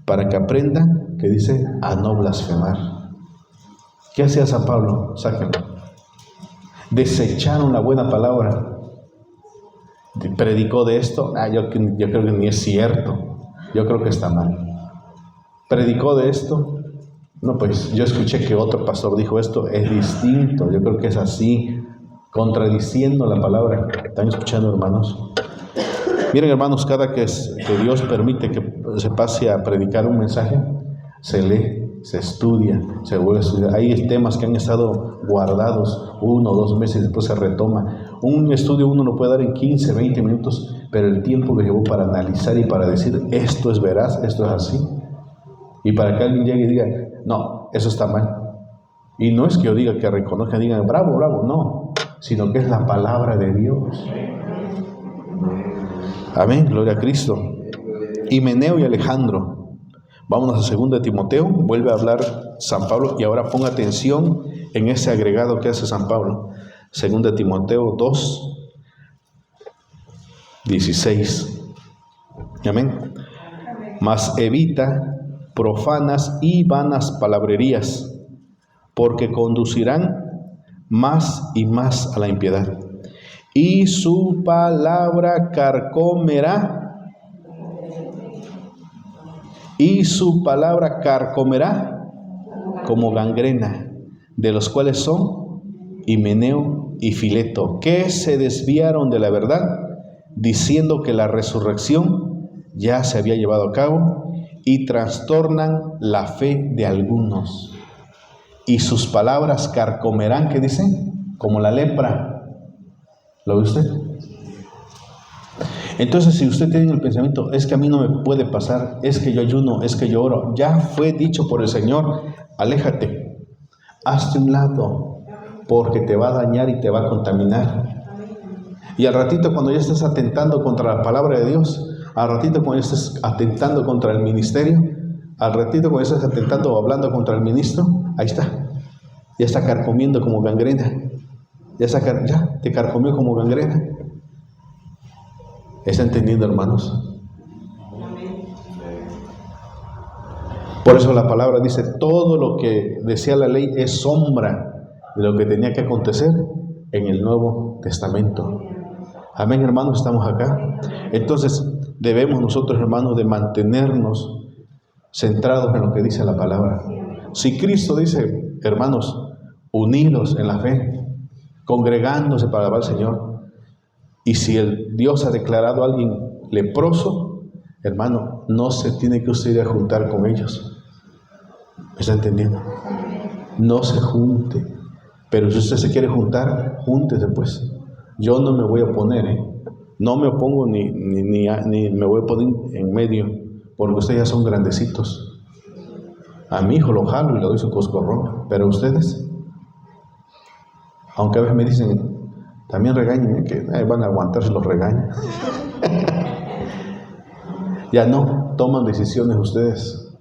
para que aprendan, que dice, a no blasfemar. ¿Qué hacía San Pablo? Sáquenlo. Desecharon la buena palabra. Predicó de esto. Yo creo que ni es cierto. Yo creo que está mal. Predicó de esto. No, pues yo escuché que otro pastor dijo esto. Es distinto. Yo creo que es así, contradiciendo la palabra. ¿Están escuchando, hermanos? Miren, hermanos, cada que Dios permite que se pase a predicar un mensaje, se lee, se estudia, se vuelve a estudiar. Hay temas que han estado guardados 1 o 2 meses, después se retoma. Un estudio uno lo puede dar en 15, 20 minutos, pero el tiempo que llevó para analizar y para decir, esto es veraz, esto es así. Y para que alguien llegue y diga, no, eso está mal. Y no es que yo diga que reconozca, digan, bravo, bravo, no, sino que es la palabra de Dios. Amén, gloria a Cristo. Himeneo y Alejandro. Vámonos a 2 Timoteo, vuelve a hablar San Pablo, y ahora ponga atención en ese agregado que hace San Pablo. 2 Timoteo 2, 16. Amén. Mas evita profanas y vanas palabrerías, porque conducirán más y más a la impiedad. Y su palabra carcomerá. Y su palabra carcomerá como gangrena, de los cuales son Himeneo y Fileto, que se desviaron de la verdad, diciendo que la resurrección ya se había llevado a cabo, y trastornan la fe de algunos. Y sus palabras carcomerán, ¿qué dicen? Como la lepra. ¿Lo ve usted? Entonces, si usted tiene el pensamiento, es que a mí no me puede pasar, es que yo ayuno, es que yo oro, ya fue dicho por el Señor, aléjate, hazte un lado, porque te va a dañar y te va a contaminar. Y al ratito, cuando ya estés atentando contra la palabra de Dios, al ratito cuando ya estés atentando contra el ministerio, al ratito cuando ya estés atentando o hablando contra el ministro, ahí está, ya está carcomiendo como gangrena, ya te carcomió como gangrena. ¿Está entendiendo, hermanos? Por eso la palabra dice, todo lo que decía la ley es sombra de lo que tenía que acontecer en el Nuevo Testamento. Amén, hermanos, estamos acá. Entonces, debemos nosotros, hermanos, de mantenernos centrados en lo que dice la palabra. Si Cristo dice, hermanos, unidos en la fe, congregándose para alabar al Señor, y si el Dios ha declarado a alguien leproso, hermano, no se tiene que usted ir a juntar con ellos. ¿Me está entendiendo? No se junte. Pero si usted se quiere juntar, júntese pues. Yo no me voy a oponer, no me opongo ni me voy a poner en medio, porque ustedes ya son grandecitos. A mi hijo lo jalo y le doy su coscorrón, pero ustedes, aunque a veces me dicen, también regáñenme, que van a aguantar si los regañan. Ya no, toman decisiones ustedes.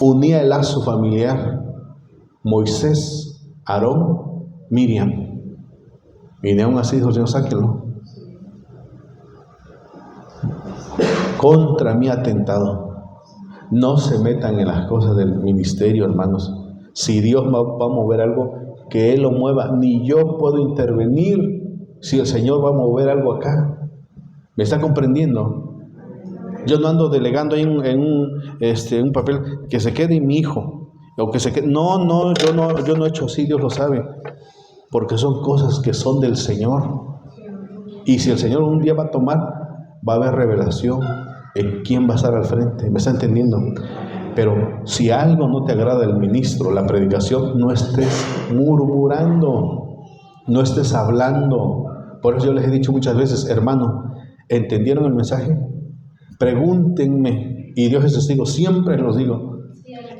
Unía el lazo familiar Moisés, Aarón, Miriam. Y ni aún así dijo el Señor, sáquenlo. Contra mí atentado. No se metan en las cosas del ministerio, hermanos. Si Dios va a mover algo, que Él lo mueva. Ni yo puedo intervenir si el Señor va a mover algo acá. ¿Me está comprendiendo? Yo no ando delegando ahí en un papel que se quede mi hijo. O que se quede. No, yo no he hecho así, Dios lo sabe. Porque son cosas que son del Señor. Y si el Señor un día va a tomar, va a haber revelación en quién va a estar al frente. ¿Me está entendiendo? Pero si algo no te agrada del ministro, la predicación, no estés murmurando, no estés hablando. Por eso yo les he dicho muchas veces, hermano, ¿entendieron el mensaje? Pregúntenme, y Dios es testigo, siempre los digo,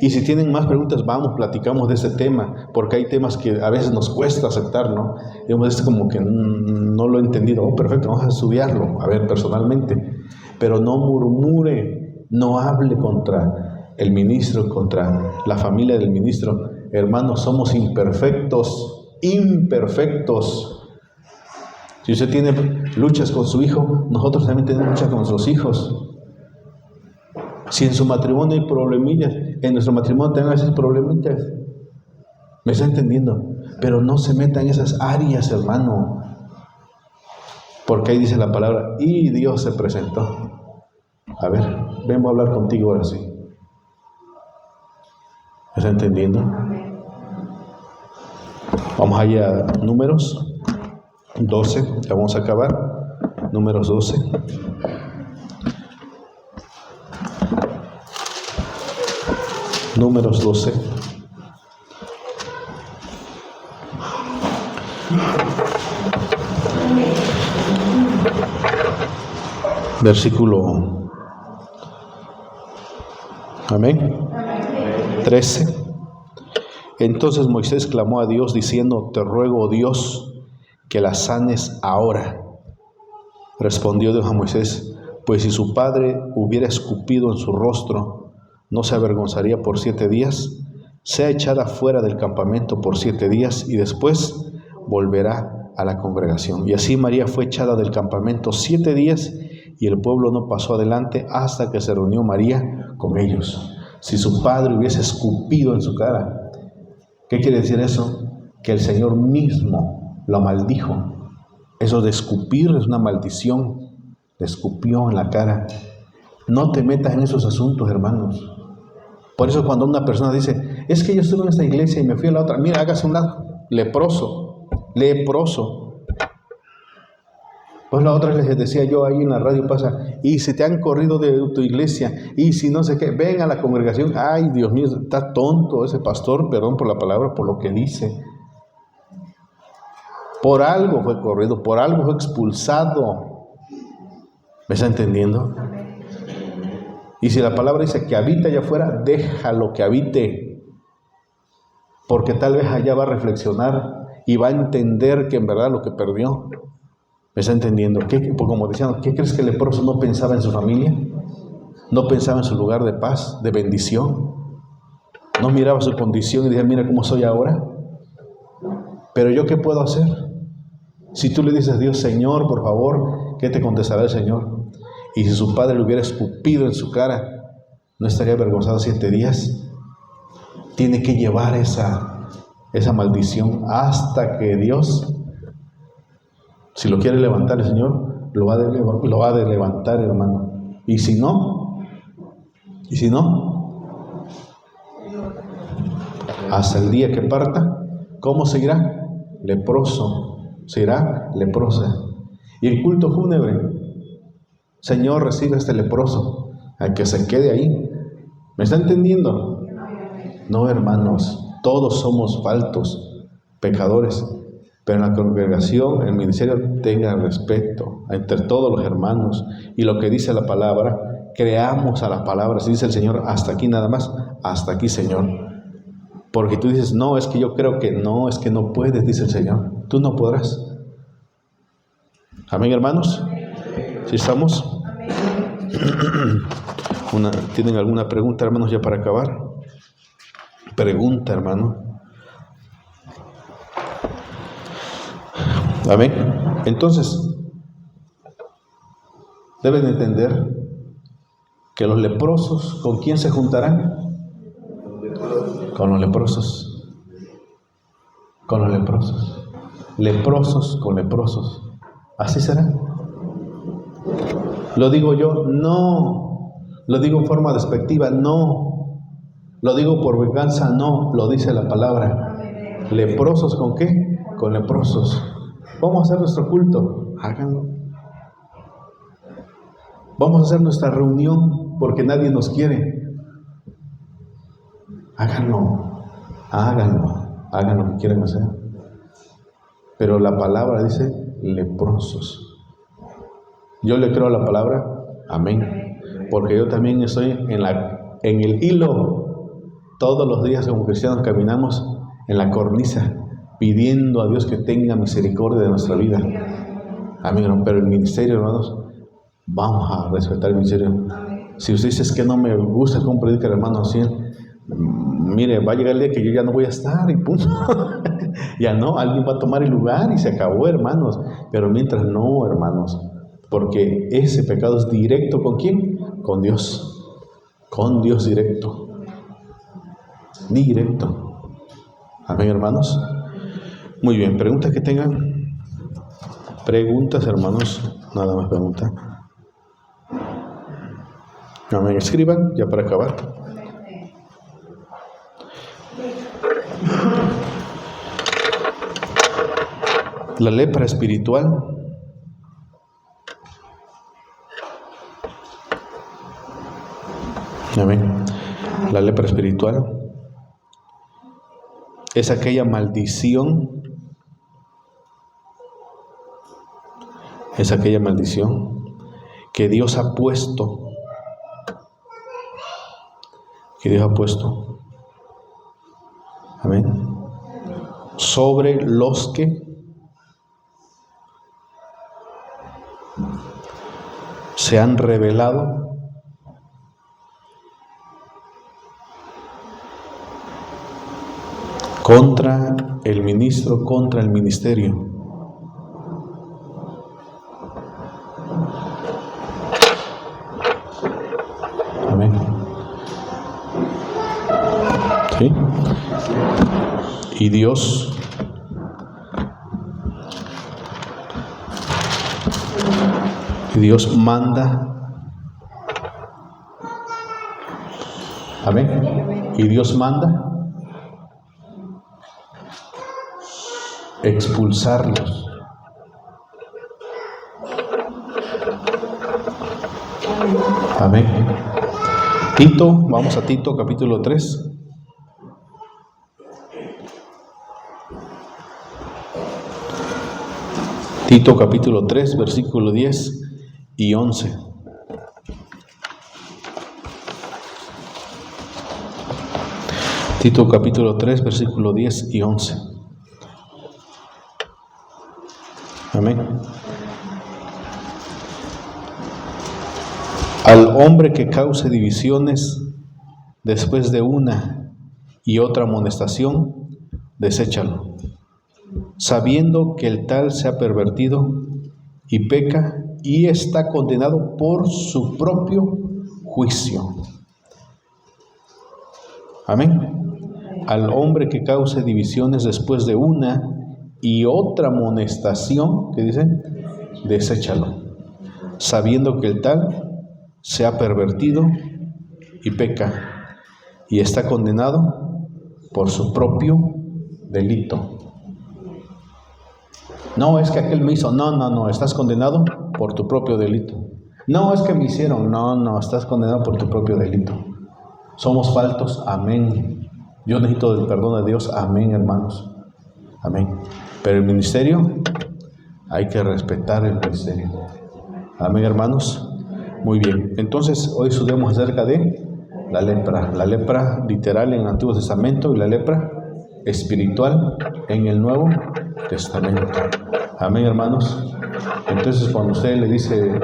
Y si tienen más preguntas, vamos, platicamos de ese tema, porque hay temas que a veces nos cuesta aceptar, ¿no? Digamos, como que no lo he entendido. Oh, perfecto, vamos a estudiarlo, a ver, personalmente. Pero no murmure, no hable contra el ministro, contra la familia del ministro. Hermanos, somos imperfectos, imperfectos. Si usted tiene luchas con su hijo, nosotros también tenemos luchas con nuestros hijos. Si en su matrimonio hay problemillas, en nuestro matrimonio también hay problemillas. ¿Me está entendiendo? Pero no se meta en esas áreas, hermano. Porque ahí dice la palabra, y Dios se presentó. A ver, vengo a hablar contigo ahora sí. ¿Me está entendiendo? Vamos allá a Números 12, ya vamos a acabar. Números 12. Números 12. Versículo. Amén. 13. Entonces Moisés clamó a Dios diciendo: te ruego, oh Dios, que la sanes ahora. Respondió Dios a Moisés: pues si su padre hubiera escupido en su rostro, ¿no se avergonzaría por 7 días? Sea echada fuera del campamento por 7 días y después volverá a la congregación. Y así María fue echada del campamento 7 días y el pueblo no pasó adelante hasta que se reunió María con ellos. Si su padre hubiese escupido en su cara, ¿qué quiere decir eso? Que el Señor mismo lo maldijo. Eso de escupir es una maldición. Le escupió en la cara. No te metas en esos asuntos, hermanos. Por eso cuando una persona dice: es que yo estuve en esta iglesia y me fui a la otra, mira, hágase un lado. Leproso, leproso. Pues la otra les decía yo ahí en la radio pasa: y si te han corrido de tu iglesia, y si no sé qué, ven a la congregación. Ay, Dios mío, está tonto ese pastor, perdón por la palabra, por lo que dice. Por algo fue corrido, por algo fue expulsado. ¿Me está entendiendo? Y si la palabra dice que habita allá afuera, déjalo que habite. Porque tal vez allá va a reflexionar y va a entender que en verdad lo que perdió. ¿Me está entendiendo? Como decían, ¿qué crees que el leproso no pensaba en su familia? ¿No pensaba en su lugar de paz, de bendición? ¿No miraba su condición y decía: mira cómo soy ahora? Pero ¿yo qué puedo hacer? Si tú le dices a Dios: Señor, por favor, ¿qué te contestará el Señor? Y si su padre le hubiera escupido en su cara, ¿no estaría avergonzado 7 días? Tiene que llevar esa maldición hasta que Dios, si lo quiere levantar el Señor, lo va a levantar, hermano. Y si no, hasta el día que parta, ¿cómo seguirá? Leproso, será leprosa. Y el culto fúnebre: Señor, recibe a este leproso, a que se quede ahí. ¿Me está entendiendo? No, hermanos, todos somos faltos, pecadores, pero en la congregación, en el ministerio, tenga respeto entre todos los hermanos. Y lo que dice la palabra, creamos a la palabra. Si dice el Señor: hasta aquí nada más, hasta aquí, Señor. Porque tú dices: no, es que yo creo que no, es que no puedes, dice el Señor. Tú no podrás. Amén, hermanos. ¿Sí estamos? ¿Tienen alguna pregunta, hermanos, ya para acabar? Pregunta, hermano. Amén. Entonces, deben entender que los leprosos, ¿con quién se juntarán? Con los leprosos. Con los leprosos. Leprosos con leprosos. ¿Así será? ¿Lo digo yo? No. ¿Lo digo en forma despectiva? No. ¿Lo digo por venganza? No. Lo dice la palabra. ¿Leprosos con qué? Con leprosos. Vamos a hacer nuestro culto. Háganlo. Vamos a hacer nuestra reunión porque nadie nos quiere. Háganlo. Hagan lo que quieran hacer. Pero la palabra dice leprosos. Yo le creo a la palabra, amén, porque yo también estoy en el hilo Todos los días como cristianos caminamos en la cornisa, pidiendo a Dios que tenga misericordia de nuestra vida. Amén, hermano. Pero el ministerio, hermanos, vamos a respetar el ministerio. Si usted dice que no me gusta cómo predica el hermano así, mire, va a llegar el día que yo ya no voy a estar y punto. Ya no, alguien va a tomar el lugar y se acabó, hermanos. Pero mientras no, hermanos, porque ese pecado es directo ¿con quién? Con Dios. Con Dios directo. Directo. Amén, hermanos. Muy bien, preguntas que tengan. Preguntas, hermanos. Nada más pregunta. Amén. Escriban ya para acabar. La lepra espiritual. Amén. La lepra espiritual es aquella maldición. Es aquella maldición que Dios ha puesto. Amén. Sobre los que se han rebelado contra el ministro, contra el ministerio. Amén. ¿Sí? Y Dios manda. Amén. Y Dios manda expulsarlos. Amén. Tito, vamos a Tito capítulo 3. Tito capítulo 3, versículo 10 y 11. Tito capítulo 3, versículo 10 y 11. Amén. Al hombre que cause divisiones después de una y otra amonestación, deséchalo, sabiendo que el tal se ha pervertido y peca y está condenado por su propio juicio. Amén. Al hombre que cause divisiones después de una y otra amonestación, ¿qué dice? Deséchalo, sabiendo que el tal se ha pervertido y peca y está condenado por su propio delito. No es que aquel me hizo, no, estás condenado por tu propio delito. No es que me hicieron, no, estás condenado por tu propio delito. Somos faltos, amén. Yo necesito del perdón de Dios, amén, hermanos. Amén. Pero el ministerio, hay que respetar el ministerio. Amén, hermanos. Muy bien. Entonces, hoy estudiamos acerca de la lepra. La lepra literal en el Antiguo Testamento y la lepra espiritual en el Nuevo Testamento. Amén, hermanos. Entonces, cuando usted le dice,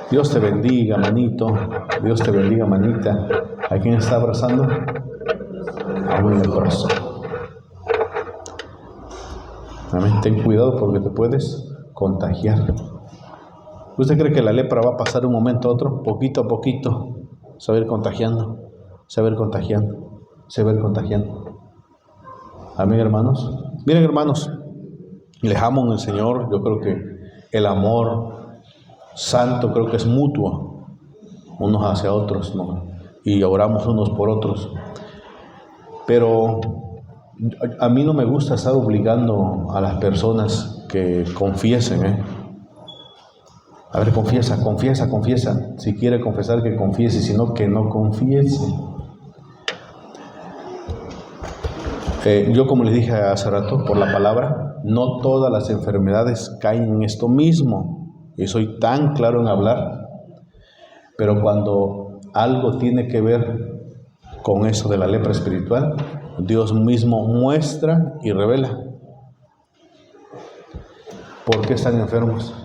Dios te bendiga, manito, Dios te bendiga, manita, ¿a quién está abrazando? A un leproso. Amén. Ten cuidado porque te puedes contagiar. ¿Usted cree que la lepra va a pasar de un momento a otro? Poquito a poquito se va a ir contagiando, se va a ir contagiando, se va a ir contagiando. Amén, hermanos. Miren, hermanos, les amo en el Señor. Yo creo que el amor santo creo que es mutuo, unos hacia otros, ¿no? Y oramos unos por otros. Pero a mí no me gusta estar obligando a las personas que confiesen, A ver, confiesa. Si quiere confesar, que confiese, si no, que no confiese. Yo, como les dije hace rato, por la palabra, no todas las enfermedades caen en esto mismo. Y soy tan claro en hablar. Pero cuando algo tiene que ver con eso de la lepra espiritual, Dios mismo muestra y revela por qué están enfermos.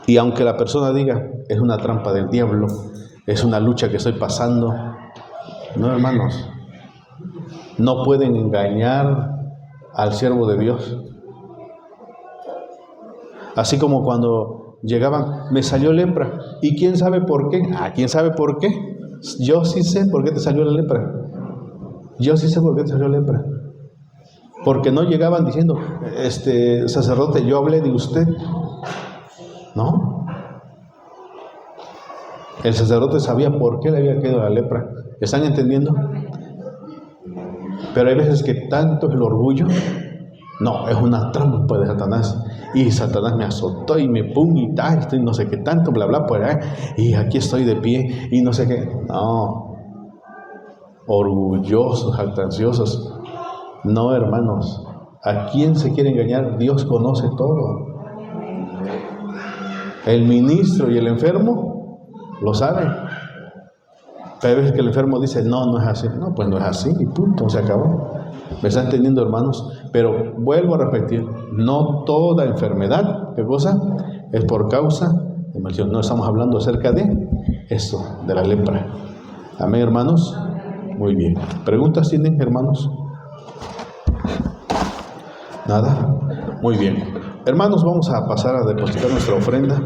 Y aunque la persona diga, es una trampa del diablo, es una lucha que estoy pasando, no, hermanos, no pueden engañar al siervo de Dios. Así como cuando llegaban, me salió lepra, ¿y quién sabe por qué? ¿Quién sabe por qué? Yo sí sé por qué te salió la lepra. Yo sí sé por qué te salió lepra. Porque no llegaban diciendo, sacerdote, yo hablé de usted. No. El sacerdote sabía por qué le había quedado la lepra. ¿Están entendiendo? Pero hay veces que tanto es el orgullo. No, es una trampa de Satanás. Y Satanás me azotó y me pum y tal, y no sé qué tanto, bla, bla, por ahí. Y aquí estoy de pie y no sé qué. No. Orgullosos, jactanciosos. No, hermanos. ¿A quién se quiere engañar? Dios conoce todo. El ministro y el enfermo lo saben. Pero hay veces que el enfermo dice, no es así. No, pues no es así y punto, se acabó. ¿Me están entendiendo, hermanos? Pero vuelvo a repetir, no toda enfermedad, ¿qué cosa? Es por causa de maldición. No estamos hablando acerca de esto, de la lepra. Amén, hermanos. Muy bien. ¿Preguntas tienen, hermanos? ¿Nada? Muy bien. Hermanos, vamos a pasar a depositar nuestra ofrenda.